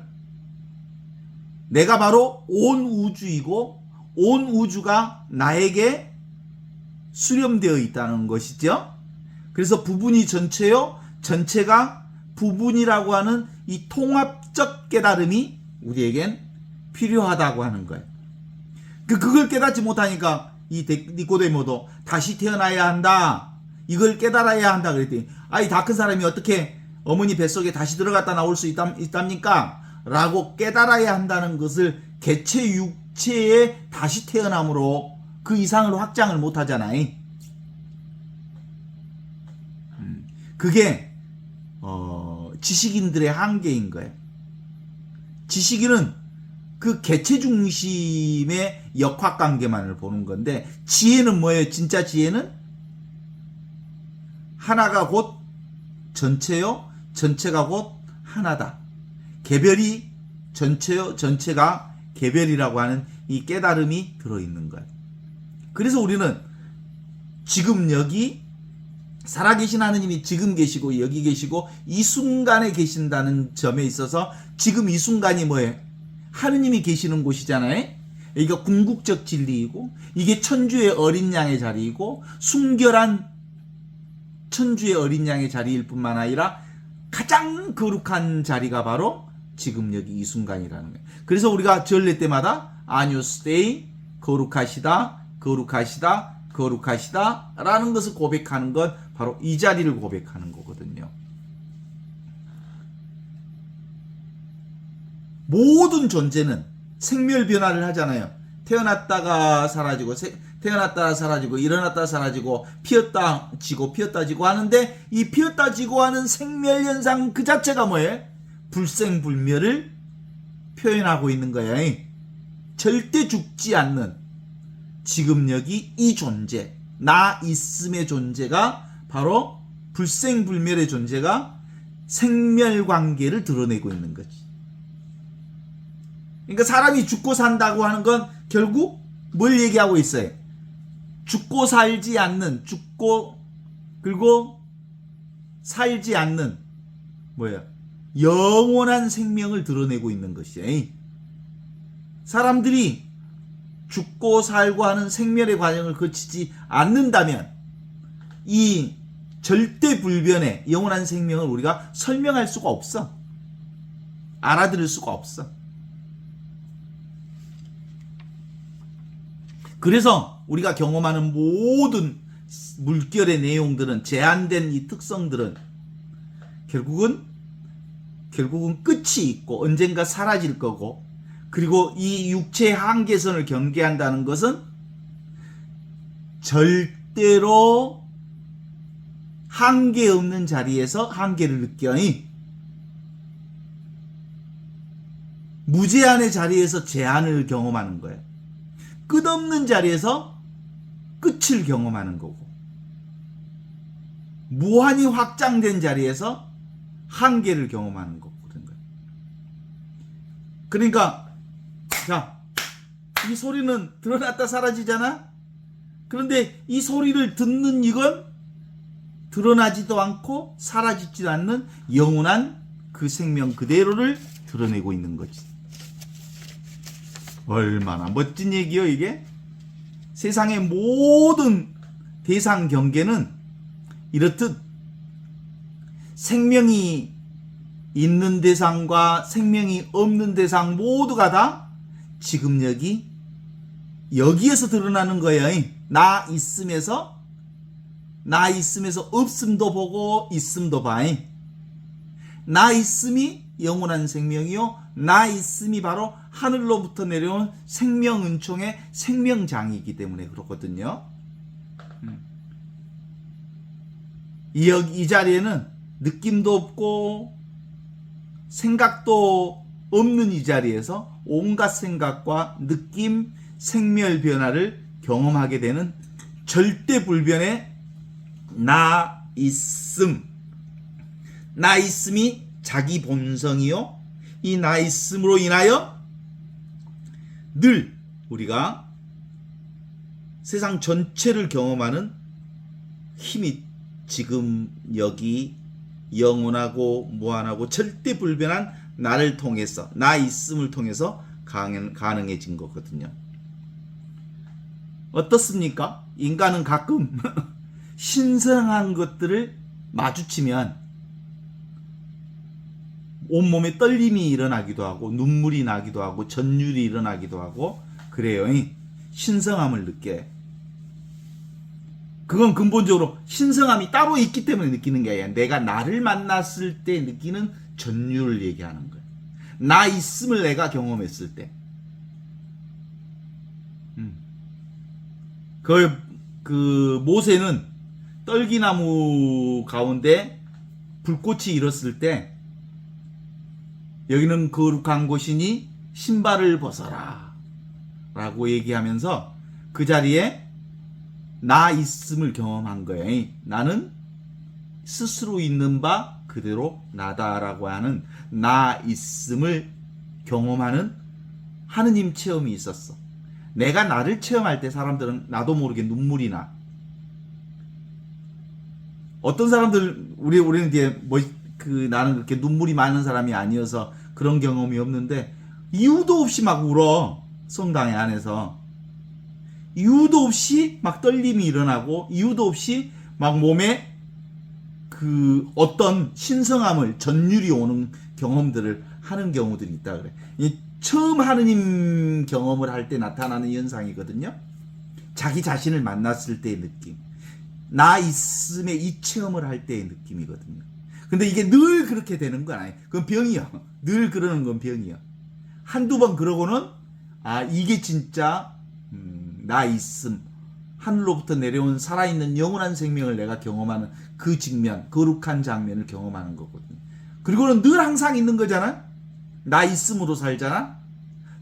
내가 바로 온 우주이고 온 우주가 나에게 수렴되어 있다는 것이죠. 그래서 부분이 전체요, 전체가 부분이라고 하는 이 통합적 깨달음이 우리에겐 필요하다고 하는 거예요. 그걸 깨닫지 못하니까 이 니고데모도 다시 태어나야 한다. 이걸 깨달아야 한다 그랬더니 아이 다 큰 사람이 어떻게 어머니 뱃속에 다시 들어갔다 나올 수 있답니까? 라고 깨달아야 한다는 것을 개체 육체에 다시 태어남으로 그 이상을 확장을 못 하잖아요. 그게 지식인들의 한계인 거예요. 지식인은 그 개체 중심의 역학관계만을 보는 건데 지혜는 뭐예요? 진짜 지혜는 하나가 곧 전체요, 전체가 곧 하나다. 개별이 전체요, 전체가 개별이라고 하는 이 깨달음이 들어있는 거예요. 그래서 우리는 지금 여기 살아계신 하느님이 지금 계시고 여기 계시고 이 순간에 계신다는 점에 있어서 지금 이 순간이 뭐예요? 하느님이 계시는 곳이잖아요. 여기가 궁극적 진리이고 이게 천주의 어린 양의 자리이고 순결한 천주의 어린 양의 자리일 뿐만 아니라 가장 거룩한 자리가 바로 지금 여기 이 순간이라는 거예요. 그래서 우리가 전례 때마다 아뉴스 데이 거룩하시다 거룩하시다 거룩하시다 라는 것을 고백하는 건 바로 이 자리를 고백하는 거거든요. 모든 존재는 생멸 변화를 하잖아요. 태어났다가 사라지고 태어났다가 사라지고 일어났다가 사라지고 피었다 지고 피었다 지고 하는데 이 피었다 지고 하는 생멸 현상 그 자체가 뭐예요? 불생불멸을 표현하고 있는 거예요. 절대 죽지 않는 지금 여기 이 존재 나 있음의 존재가 바로 불생불멸의 존재가 생멸관계를 드러내고 있는 거지. 그러니까 사람이 죽고 산다고 하는 건 결국 뭘 얘기하고 있어요? 죽고 살지 않는 죽고 그리고 살지 않는 뭐야? 영원한 생명을 드러내고 있는 것이에요. 사람들이 죽고 살고 하는 생멸의 과정을 거치지 않는다면 이 절대 불변의 영원한 생명을 우리가 설명할 수가 없어. 알아들을 수가 없어. 그래서 우리가 경험하는 모든 물결의 내용들은 제한된 이 특성들은 결국은 끝이 있고 언젠가 사라질 거고 그리고 이 육체의 한계선을 경계한다는 것은 절대로 한계 없는 자리에서 한계를 느껴니 무제한의 자리에서 제한을 경험하는 거예요. 끝없는 자리에서 끝을 경험하는 거고 무한히 확장된 자리에서 한계를 경험하는 거거든요. 그러니까 자, 이 소리는 드러났다 사라지잖아? 그런데 이 소리를 듣는 이건 드러나지도 않고 사라지지도 않는 영원한 그 생명 그대로를 드러내고 있는 거지. 얼마나 멋진 얘기요 이게? 세상의 모든 대상 경계는 이렇듯 생명이 있는 대상과 생명이 없는 대상 모두가 다 지금 여기에서 드러나는 거예요. 나 있음에서 없음도 보고 있음도 봐. 나 있음이 영원한 생명이요 나 있음이 바로 하늘로부터 내려온 생명 은총의 생명장이기 때문에 그렇거든요. 이 자리에는 느낌도 없고 생각도 없는 이 자리에서 온갖 생각과 느낌, 생멸 변화를 경험하게 되는 절대 불변의 나 있음. 나 있음이 자기 본성이요. 이 나 있음으로 인하여 늘 우리가 세상 전체를 경험하는 힘이 지금 여기 영원하고 무한하고 절대 불변한 나를 통해서 나 있음을 통해서 가능해진 거거든요. 어떻습니까? 인간은 가끔 신성한 것들을 마주치면 온몸에 떨림이 일어나기도 하고 눈물이 나기도 하고 전율이 일어나기도 하고 그래요. 신성함을 느껴요. 그건 근본적으로 신성함이 따로 있기 때문에 느끼는 게 아니라 내가 나를 만났을 때 느끼는 전율을 얘기하는 거예요. 나 있음을 내가 경험했을 때. 그 모세는 떨기나무 가운데 불꽃이 일었을 때 여기는 거룩한 곳이니 신발을 벗어라 라고 얘기하면서 그 자리에 나 있음을 경험한 거예요. 나는 스스로 있는 바 그대로 나다라고 하는 나 있음을 경험하는 하느님 체험이 있었어. 내가 나를 체험할 때 사람들은 나도 모르게 눈물이 나. 어떤 사람들 우리는 이제 나는 그렇게 눈물이 많은 사람이 아니어서 그런 경험이 없는데 이유도 없이 막 울어. 성당에 안에서 이유도 없이 막 떨림이 일어나고 이유도 없이 막 몸에 그 어떤 신성함을 전율이 오는 경험들을 하는 경우들이 있다 그래. 이 처음 하느님 경험을 할 때 나타나는 현상이거든요. 자기 자신을 만났을 때의 느낌. 나 있음의 이 체험을 할 때의 느낌이거든요. 근데 이게 늘 그렇게 되는 건 아니에요. 그건 병이요. 늘 그러는 건 병이요. 한두 번 그러고는 이게 진짜 나 있음. 하늘로부터 내려온 살아있는 영원한 생명을 내가 경험하는 그 직면, 거룩한 장면을 경험하는 거거든요. 그리고는 늘 항상 있는 거잖아. 나 있음으로 살잖아.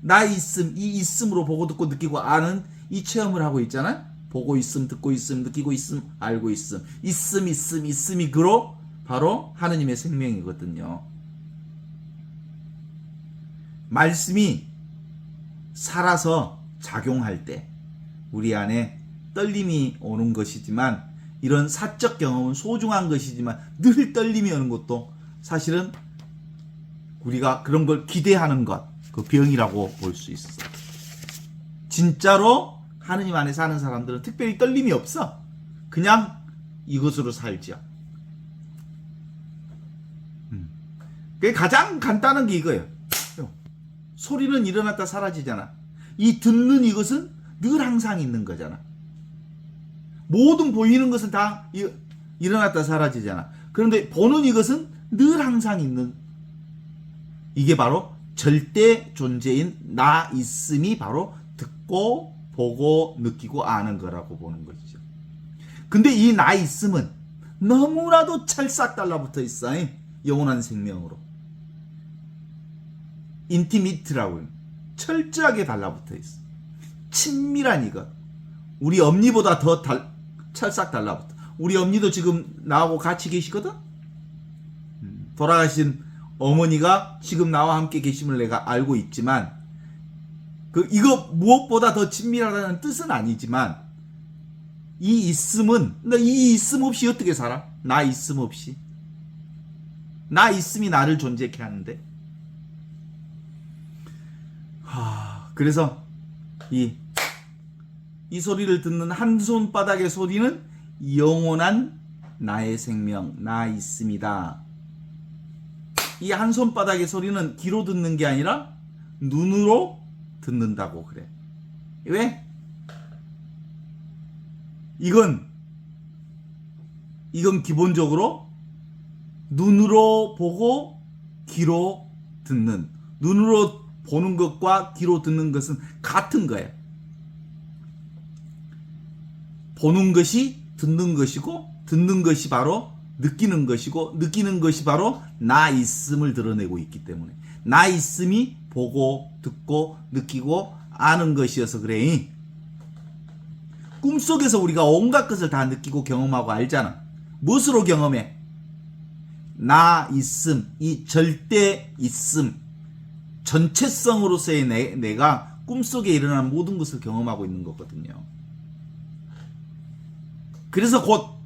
나 있음, 이 있음으로 보고 듣고 느끼고 아는 이 체험을 하고 있잖아. 보고 있음, 듣고 있음, 느끼고 있음, 알고 있음. 있음이 그로 바로 하느님의 생명이거든요. 말씀이 살아서 작용할 때 우리 안에 떨림이 오는 것이지만 이런 사적 경험은 소중한 것이지만 늘 떨림이 오는 것도 사실은 우리가 그런 걸 기대하는 것, 그 병이라고 볼 수 있어. 진짜로 하느님 안에 사는 사람들은 특별히 떨림이 없어. 그냥 이것으로 살죠. 그게 가장 간단한 게 이거예요. 소리는 일어났다 사라지잖아. 이 듣는 이것은 늘 항상 있는 거잖아. 모든 보이는 것은 다 일어났다 사라지잖아. 그런데 보는 이것은 늘 항상 있는, 이게 바로 절대 존재인 나 있음이 바로 듣고 보고 느끼고 아는 거라고 보는 것이죠. 근데 이 나 있음은 너무나도 찰싹 달라붙어 있어. 영원한 생명으로. 인티미트라고 해요. 철저하게 달라붙어 있어. 친밀한 이것. 우리 엄니보다 더 찰싹 달라붙어. 우리 엄니도 지금 나하고 같이 계시거든? 돌아가신 어머니가 지금 나와 함께 계심을 내가 알고 있지만, 이거 무엇보다 더 친밀하다는 뜻은 아니지만, 이 있음은, 이 있음 없이 어떻게 살아? 나 있음 없이. 나 있음이 나를 존재케 하는데. 그래서 이 소리를 듣는 한 손바닥의 소리는 영원한 나의 생명, 나 있음이다. 이 한 손바닥의 소리는 귀로 듣는 게 아니라 눈으로 듣는다고 그래. 왜? 이건 기본적으로 눈으로 보고 귀로 듣는, 눈으로 보는 것과 귀로 듣는 것은 같은 거예요. 보는 것이 듣는 것이고, 듣는 것이 바로 느끼는 것이고, 느끼는 것이 바로 나 있음을 드러내고 있기 때문에 나 있음이 보고 듣고 느끼고 아는 것이어서 그래. 꿈속에서 우리가 온갖 것을 다 느끼고 경험하고 알잖아. 무엇으로 경험해? 나 있음, 이 절대 있음, 전체성으로서의 내가 꿈속에 일어나는 모든 것을 경험하고 있는 거거든요. 그래서 곧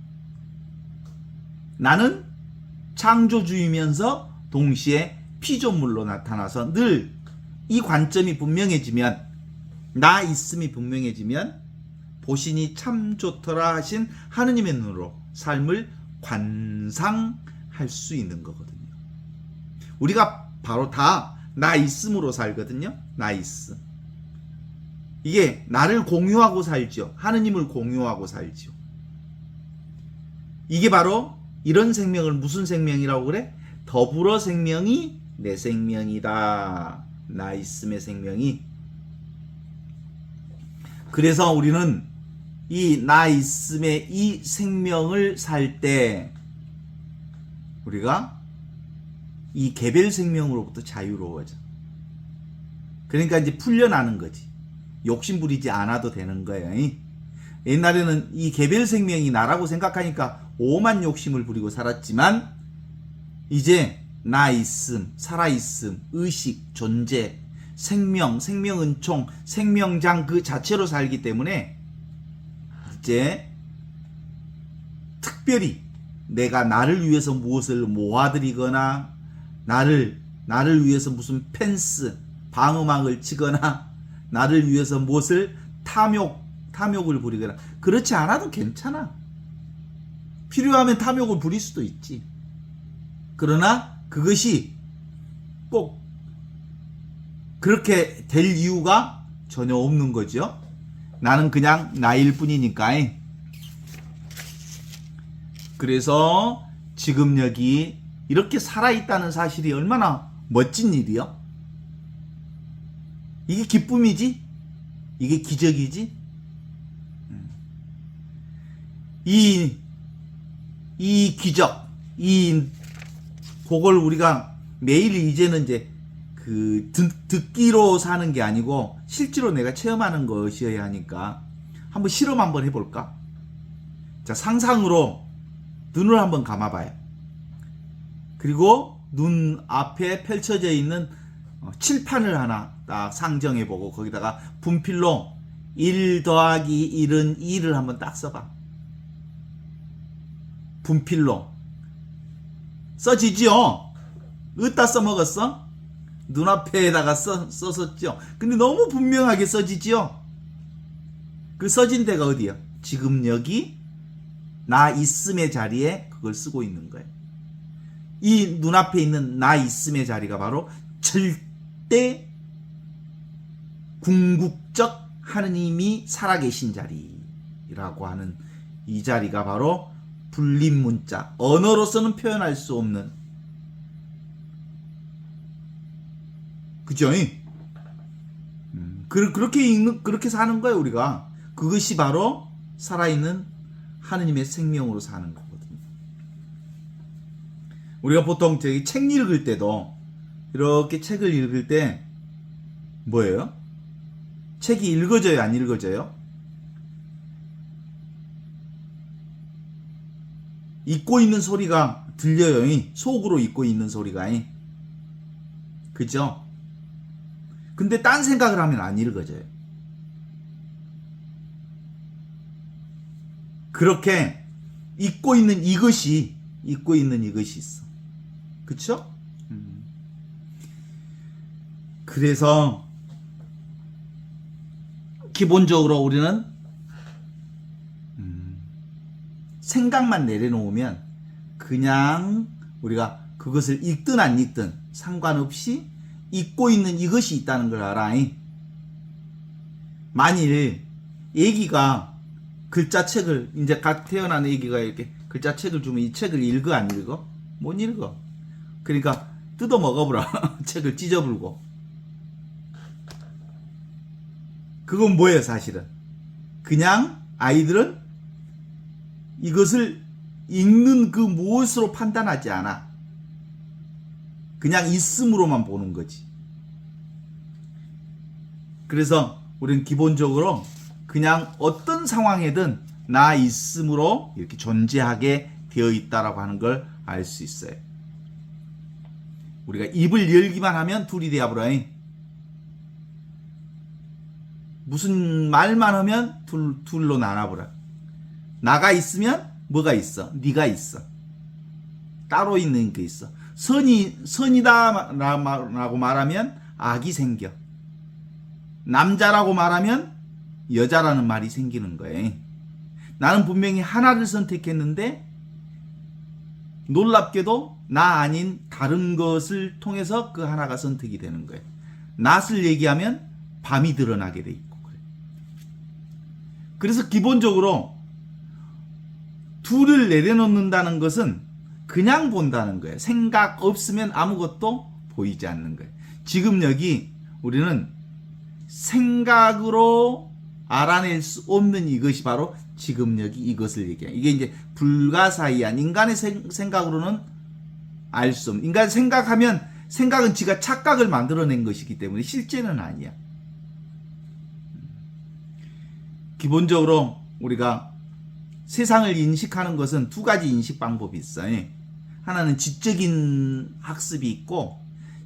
나는 창조주이면서 동시에 피조물로 나타나서 늘 이 관점이 분명해지면, 나 있음이 분명해지면 보시니 참 좋더라 하신 하느님의 눈으로 삶을 관상할 수 있는 거거든요. 우리가 바로 다 나 있음으로 살거든요. 나 있음. 이게 나를 공유하고 살죠. 하느님을 공유하고 살죠. 이게 바로 이런 생명을 무슨 생명이라고 그래? 더불어 생명이 내 생명이다. 나 있음의 생명이. 그래서 우리는 이 나 있음의 이 생명을 살 때 우리가 이 개별 생명으로부터 자유로워져. 그러니까 이제 풀려나는 거지. 욕심 부리지 않아도 되는 거예요. 옛날에는 이 개별 생명이 나라고 생각하니까 오만 욕심을 부리고 살았지만 이제 나 있음, 살아 있음, 의식, 존재, 생명, 생명은총, 생명장 그 자체로 살기 때문에 이제 특별히 내가 나를 위해서 무엇을 모아들이거나 나를 위해서 무슨 펜스, 방음막을 치거나 나를 위해서 무엇을 탐욕을 부리거나 그렇지 않아도 괜찮아. 필요하면 탐욕을 부릴 수도 있지. 그러나 그것이 꼭 그렇게 될 이유가 전혀 없는 거죠. 나는 그냥 나일 뿐이니까. 그래서 지금 여기 이렇게 살아있다는 사실이 얼마나 멋진 일이요? 이게 기쁨이지? 이게 기적이지? 이 기적, 그걸 우리가 매일 이제는 이제 듣기로 사는 게 아니고 실제로 내가 체험하는 것이어야 하니까 한번 실험 한번 해볼까? 자, 상상으로 눈을 한번 감아봐요. 그리고 눈 앞에 펼쳐져 있는 칠판을 하나 딱 상정해보고 거기다가 분필로 1 더하기 1은 2를 한번 딱 써봐. 분필로. 써지지요? 어디다 써먹었어? 눈앞에다가 썼었죠. 근데 너무 분명하게 써지지요? 그 써진 데가 어디야? 지금 여기 나 있음의 자리에 그걸 쓰고 있는 거예요. 이 눈앞에 있는 나 있음의 자리가 바로 절대 궁극적 하느님이 살아계신 자리라고 하는 이 자리가 바로 불림문자, 언어로서는 표현할 수 없는, 그죠? 그렇게 사는 거예요, 우리가. 그것이 바로 살아있는 하느님의 생명으로 사는 거거든요. 우리가 보통 책 읽을 때도 이렇게 책을 읽을 때 뭐예요? 책이 읽어져요, 안 읽어져요? 읽고 있는 소리가 들려요. 속으로 읽고 있는 소리가. 그죠? 근데 딴 생각을 하면 안 읽어져요. 그렇게 읽고 있는 이것이 있어. 그쵸? 그래서 기본적으로 우리는 생각만 내려놓으면 그냥 우리가 그것을 읽든 안 읽든 상관없이 읽고 있는 이것이 있다는 걸 알아. 만일 애기가 글자책을, 이제 갓 태어난 애기가 이렇게 글자책을 주면 이 책을 읽어 안 읽어? 못 읽어. 그러니까 뜯어 먹어보라. 책을 찢어불고. 그건 뭐예요, 사실은? 그냥 아이들은 이것을 읽는 그 무엇으로 판단하지 않아. 그냥 있음으로만 보는 거지. 그래서 우리는 기본적으로 그냥 어떤 상황에든 나 있음으로 이렇게 존재하게 되어 있다라고 하는 걸 알 수 있어요. 우리가 입을 열기만 하면 둘이 되어버려. 무슨 말만 하면 둘로 나눠버려. 나가 있으면 뭐가 있어? 네가 있어. 따로 있는 게 있어. 선이다라고 말하면 악이 생겨. 남자라고 말하면 여자라는 말이 생기는 거예요. 나는 분명히 하나를 선택했는데 놀랍게도 나 아닌 다른 것을 통해서 그 하나가 선택이 되는 거예요. 낫을 얘기하면 밤이 드러나게 돼 있고 그래요. 그래서 기본적으로 둘을 내려놓는다는 것은 그냥 본다는 거예요. 생각 없으면 아무것도 보이지 않는 거예요. 지금 여기 우리는 생각으로 알아낼 수 없는 이것이 바로 지금 여기 이것을 얘기해요. 이게 이제 불가사의한 인간의 생각으로는 알 수 없는, 인간 생각하면 생각은 지가 착각을 만들어낸 것이기 때문에 실제는 아니야. 기본적으로 우리가 세상을 인식하는 것은 두 가지 인식 방법이 있어요. 하나는 지적인 학습이 있고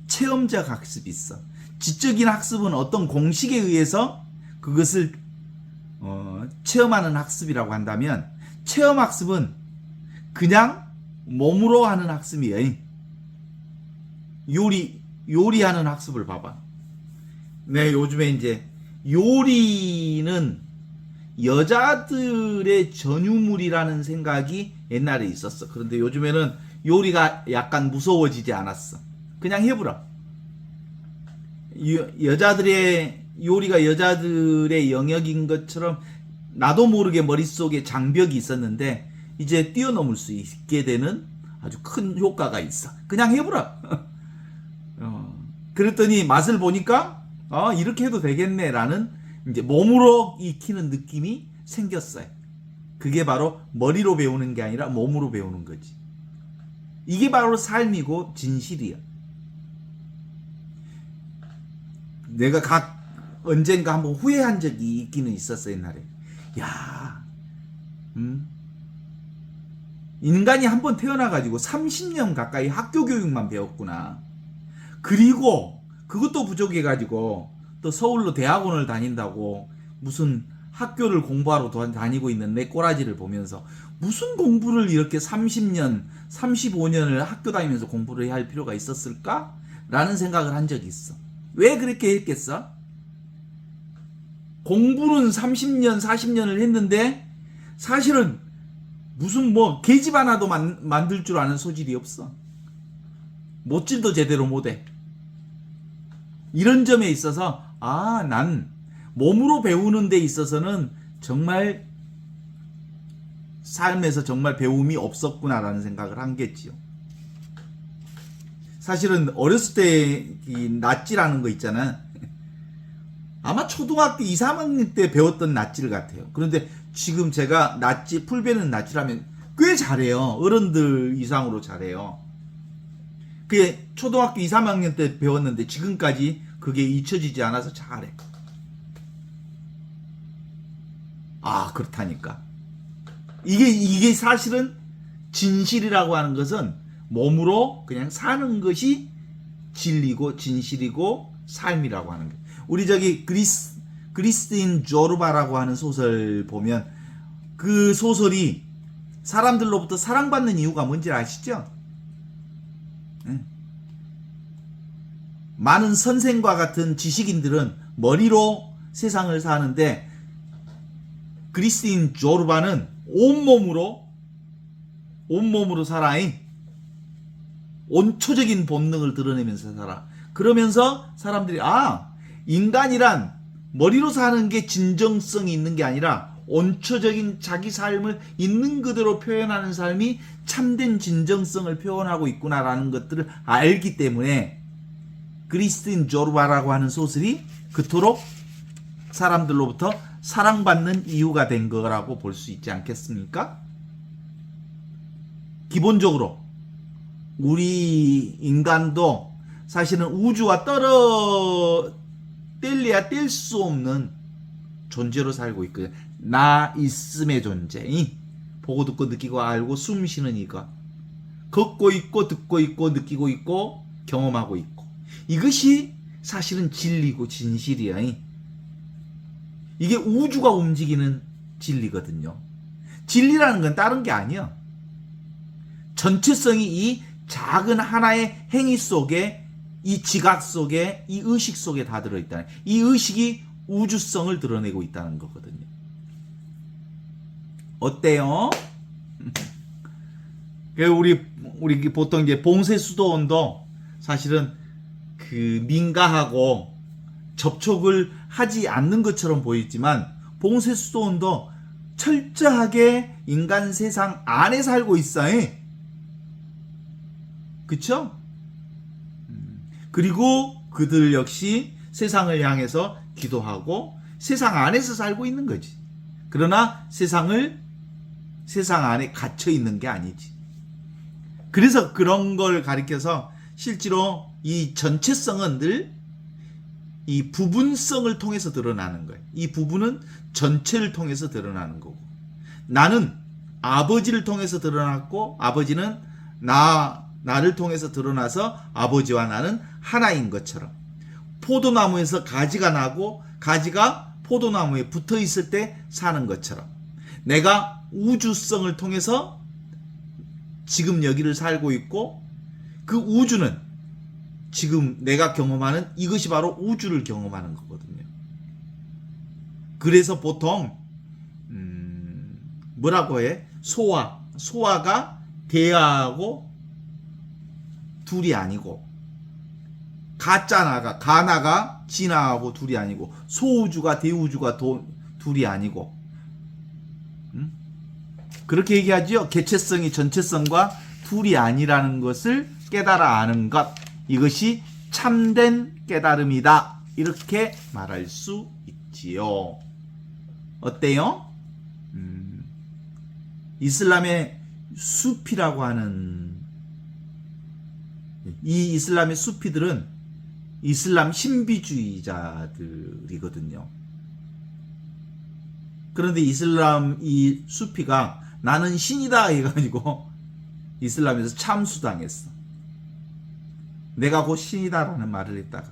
체험적 학습이 있어. 지적인 학습은 어떤 공식에 의해서 그것을 체험하는 학습이라고 한다면, 체험 학습은 그냥 몸으로 하는 학습이에요. 요리하는 학습을 봐봐. 네, 요즘에 이제 요리는 여자들의 전유물이라는 생각이 옛날에 있었어. 그런데 요즘에는 요리가 약간 무서워지지 않았어. 그냥 해보라. 여자들의 요리가 여자들의 영역인 것처럼 나도 모르게 머릿속에 장벽이 있었는데 이제 뛰어넘을 수 있게 되는 아주 큰 효과가 있어. 그냥 해보라. 그랬더니 맛을 보니까 이렇게 해도 되겠네라는 이제 몸으로 익히는 느낌이 생겼어요. 그게 바로 머리로 배우는 게 아니라 몸으로 배우는 거지. 이게 바로 삶이고 진실이야. 내가 언젠가 한번 후회한 적이 있기는 있었어, 옛날에. 야, 인간이 한번 태어나가지고 30년 가까이 학교 교육만 배웠구나. 그리고 그것도 부족해가지고 또 서울로 대학원을 다닌다고 무슨 학교를 공부하러 다니고 있는 내 꼬라지를 보면서 무슨 공부를 이렇게 30년, 35년을 학교 다니면서 공부를 해야 할 필요가 있었을까? 라는 생각을 한 적이 있어. 왜 그렇게 했겠어? 공부는 30년, 40년을 했는데 사실은 무슨 계집 하나도 만들 줄 아는 소질이 없어. 못질도 제대로 못해. 이런 점에 있어서 난 몸으로 배우는 데 있어서는 정말 삶에서 정말 배움이 없었구나라는 생각을 한 게지요. 사실은 어렸을 때 이 낫지라는 거 있잖아. 아마 초등학교 2, 3학년 때 배웠던 낫지를 같아요. 그런데 지금 제가 낫지, 풀베는 낫지라면 꽤 잘해요. 어른들 이상으로 잘해요. 그게 초등학교 2, 3학년 때 배웠는데 지금까지 그게 잊혀지지 않아서 잘해. 그렇다니까. 이게 사실은 진실이라고 하는 것은 몸으로 그냥 사는 것이 진리고 진실이고 삶이라고 하는 거예요. 우리 저기 그리스틴 조르바라고 하는 소설 보면 그 소설이 사람들로부터 사랑받는 이유가 뭔지 아시죠? 많은 선생과 같은 지식인들은 머리로 세상을 사는데 그리스틴 조르바는 온몸으로 살아. 온초적인 본능을 드러내면서 살아. 그러면서 사람들이 인간이란 머리로 사는 게 진정성이 있는 게 아니라 온초적인 자기 삶을 있는 그대로 표현하는 삶이 참된 진정성을 표현하고 있구나라는 것들을 알기 때문에 그리스틴 조르바라고 하는 소설이 그토록 사람들로부터 사랑받는 이유가 된 거라고 볼 수 있지 않겠습니까? 기본적으로 우리 인간도 사실은 우주와 뗄래야 뗄 수 없는 존재로 살고 있거든요. 나 있음의 존재. 보고 듣고 느끼고 알고 숨 쉬는 이거. 걷고 있고 듣고 있고 느끼고 있고 경험하고 있고. 이것이 사실은 진리고 진실이야. 이게 우주가 움직이는 진리거든요. 진리라는 건 다른 게 아니야. 전체성이 이 작은 하나의 행위 속에, 이 지각 속에, 이 의식 속에 다 들어있다. 이 의식이 우주성을 드러내고 있다는 거거든요. 어때요? 우리 우리 보통 이제 봉쇄수도원도 사실은 그 민가하고 접촉을 하지 않는 것처럼 보이지만 봉쇄수도원도 철저하게 인간 세상 안에 살고 있어요. 그쵸? 그리고 그들 역시 세상을 향해서 기도하고 세상 안에서 살고 있는 거지. 그러나 세상 안에 갇혀 있는 게 아니지. 그래서 그런 걸 가리켜서 실제로 이 전체성은 늘 이 부분성을 통해서 드러나는 거예요. 이 부분은 전체를 통해서 드러나는 거고, 나는 아버지를 통해서 드러났고 아버지는 나를 통해서 드러나서 아버지와 나는 하나인 것처럼, 포도나무에서 가지가 나고 가지가 포도나무에 붙어 있을 때 사는 것처럼, 내가 우주성을 통해서 지금 여기를 살고 있고, 그 우주는 지금 내가 경험하는 이것이 바로 우주를 경험하는 거거든요. 그래서 보통 뭐라고 해? 소아가 대아하고 둘이 아니고, 가나가 진아하고 둘이 아니고, 소우주가 대우주가 둘이 아니고, 그렇게 얘기하죠. 개체성이 전체성과 둘이 아니라는 것을 깨달아 아는 것, 이것이 참된 깨달음이다, 이렇게 말할 수 있지요. 어때요? 이슬람의 수피라고 하는, 이 이슬람의 수피들은 이슬람 신비주의자들이거든요. 그런데 이슬람 이 수피가 나는 신이다 해가지고 이슬람에서 참수당했어. 내가 곧 신이다라는 말을 했다가,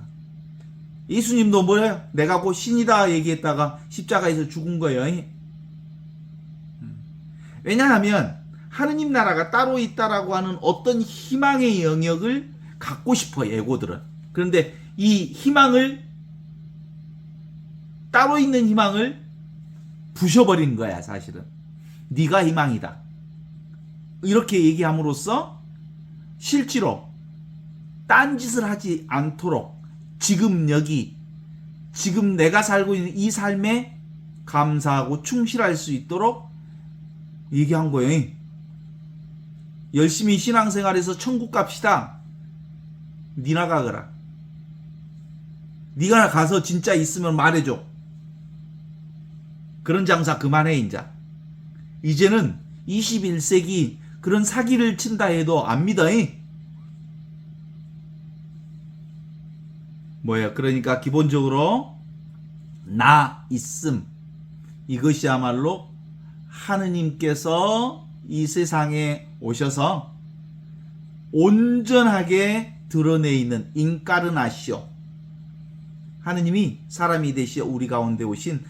예수님도 뭐래요? 내가 곧 신이다 얘기했다가 십자가에서 죽은 거예요. 왜냐하면 하느님 나라가 따로 있다라고 하는 어떤 희망의 영역을 갖고 싶어, 에고들은. 그런데 이 희망을, 따로 있는 희망을 부셔버린 거야, 사실은. 네가 희망이다, 이렇게 얘기함으로써 실제로 딴짓을 하지 않도록 지금 여기, 지금 내가 살고 있는 이 삶에 감사하고 충실할 수 있도록 얘기한 거예요. 열심히 신앙생활해서 천국 갑시다. 니나 가거라. 니가 가서 진짜 있으면 말해줘. 그런 장사 그만해. 이제는 21세기 그런 사기를 친다 해도 안 믿어. 뭐예요? 그러니까 기본적으로 나 있음, 이것이야말로 하느님께서 이 세상에 오셔서 온전하게 드러내 있는 인카르나시오, 하느님이 사람이 되시어 우리 가운데 오신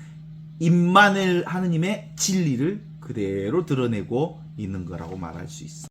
임마누엘 하느님의 진리를 그대로 드러내고 있는 거라고 말할 수 있어.